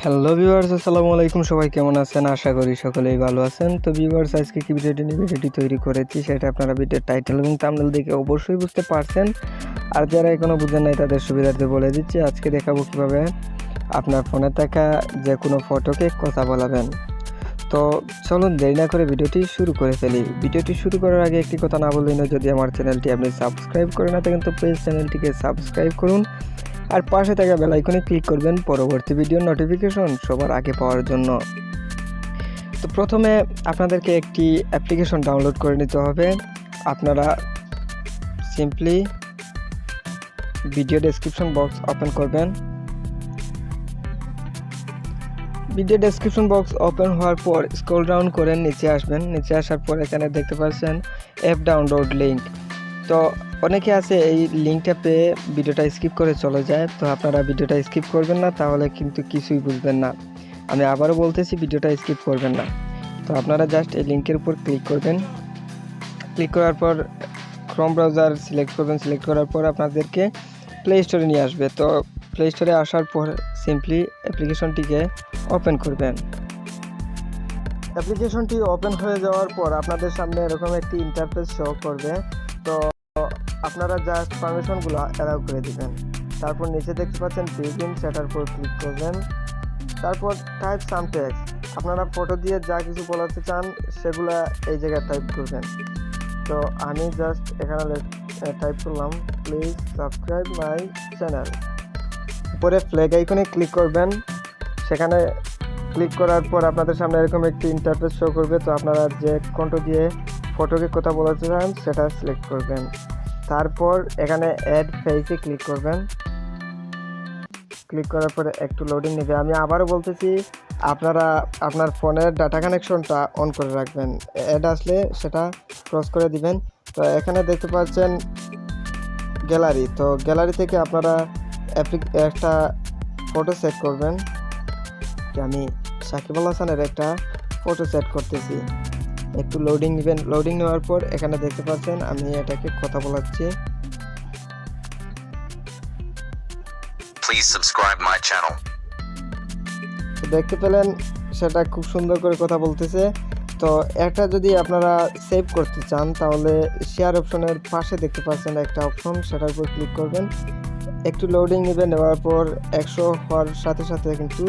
Hello viewers, আসসালামু আলাইকুম। সবাই কেমন আছেন? আশা করি সকলেই ভালো আছেন। তো ভিউয়ার্স, আজকে কি ভিডিওটি তৈরি করেছি সেটা আপনারা ভিডিওর টাইটেল এবং থাম্বনেল দেখে অবশ্যই বুঝতে পারছেন। আর যারা এখনও বুঝেন নাই তাদের সুবিধার্থে বলে দিচ্ছি, আজকে দেখাবো কিভাবে আপনার ফোনে থাকা যে কোনো ফটোকে কথা বলাবেন। তো চলুন দেরি না করে ভিডিওটি শুরু করে ফেলি। ভিডিওটি শুরু করার আগে একটি কথা না বললেই নয়, যদি আমার চ্যানেলটি আপনি সাবস্ক্রাইব করে না থাকেন তো প্লিজ চ্যানেলটিকে সাবস্ক্রাইব করুন আর পাশে থাকা বেল আইকনে ক্লিক করবেন পরবর্তী ভিডিওর নোটিফিকেশন সবার আগে পাওয়ার জন্য। তো প্রথমে আপনাদেরকে একটি অ্যাপ্লিকেশন ডাউনলোড করে নিতে হবে। আপনারা simply video description box open করবেন। ভিডিও ডেসক্রিপশন বক্স ওপেন হওয়ার পর স্ক্রল ডাউন করে নিচে আসবেন। নিচে আসার পর এখানে দেখতে পাচ্ছেন অ্যাপ ডাউনলোড লিঙ্ক। তো অনেকে আছে এই লিঙ্কটা পেয়ে ভিডিওটা স্কিপ করে চলে যায়। তো আপনারা ভিডিওটা স্কিপ করবেন না, তাহলে কিন্তু কিছুই বুঝবেন না। আমি আবারও বলতেছি, ভিডিওটা স্কিপ করবেন না। তো আপনারা জাস্ট এই লিঙ্কের উপর ক্লিক করবেন। ক্লিক করার পর ক্রোম ব্রাউজার সিলেক্ট করবেন। সিলেক্ট করার পর আপনাদেরকে প্লে স্টোরে নিয়ে আসবে। তো প্লে স্টোরে আসার পর সিম্পলি অ্যাপ্লিকেশনটিকে ওপেন করবেন। অ্যাপ্লিকেশনটি ওপেন হয়ে যাওয়ার পর আপনাদের সামনে এরকম একটি ইন্টারফেস শো করবে। তো আপনারা জাস্ট পারমিশনগুলো অ্যালাউ করে দিবেন। তারপর নিচে দেখতে পাচ্ছেন বিগিন, সেটার উপর ক্লিক করবেন। তারপর টাইপ সাম টেক্সট, আপনারা ফটো দিয়ে যা কিছু বলাতে চান সেগুলা এই জায়গায় টাইপ করবেন। তো আমি জাস্ট এখানে টাইপ করলাম, প্লিজ সাবস্ক্রাইব মাই চ্যানেল। উপরে ফ্ল্যাগ আইকনে ক্লিক করবেন। সেখানে ক্লিক করার পর আপনাদের সামনে এরকম একটি ইন্টারফেস শো করবে। তো আপনারা যে কণ্ঠ দিয়ে ফটোকে কথা বলাতে চান সেটা সিলেক্ট করবেন। তারপর এখানে অ্যাড ফেসে ক্লিক করবেন। ক্লিক করার পরে একটু লোডিং নেবে। আমি আবারও বলতেছি, আপনারা আপনার ফোনের ডাটা কানেকশনটা অন করে রাখবেন। অ্যাড আসলে সেটা ক্রস করে দিবেন। তো এখানে দেখতে পাচ্ছেন গ্যালারি। তো গ্যালারি থেকে আপনারা একটা ফটো সেট করবেন। আমি সাকিব আল হাসানের একটা ফটো সেট করতেছি। একটু লোডিং নেবেন। লোডিং নেওয়ার পর এখানে দেখতে পাচ্ছেন আমি এটাকে কথা বলাচ্ছি। Please subscribe my channel. দেখতে পেলেন সেটা খুব সুন্দর করে কথা বলতেছে। তো এটা যদি আপনারা সেভ করতে চান তাহলে শেয়ার অপশনের পাশে দেখতে পাচ্ছেন একটা অপশন, সেটার উপর ক্লিক করবেন। একটু লোডিং নেবেন। নেওয়ার পর 100 হওয়ার সাথে সাথে কিন্তু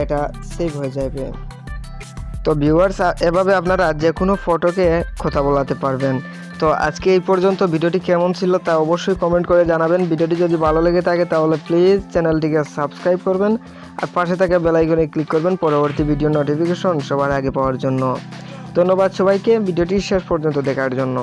এটা সেভ হয়ে যাবে। তো ভিউয়ার্স, এভাবে আপনারা যে কোনো ফটোকে কথা বলাতে পারবেন। তো আজকে এই পর্যন্ত। ভিডিওটি কেমন ছিল তা অবশ্যই কমেন্ট করে জানাবেন। ভিডিওটি যদি ভালো লেগে থাকে তাহলে প্লিজ চ্যানেলটিকে সাবস্ক্রাইব করবেন আর পাশে থাকা বেল আইকনে ক্লিক করবেন পরবর্তী ভিডিও নোটিফিকেশন সবার আগে পাওয়ার জন্য। ধন্যবাদ সবাইকে ভিডিওটি শেষ পর্যন্ত দেখার জন্য।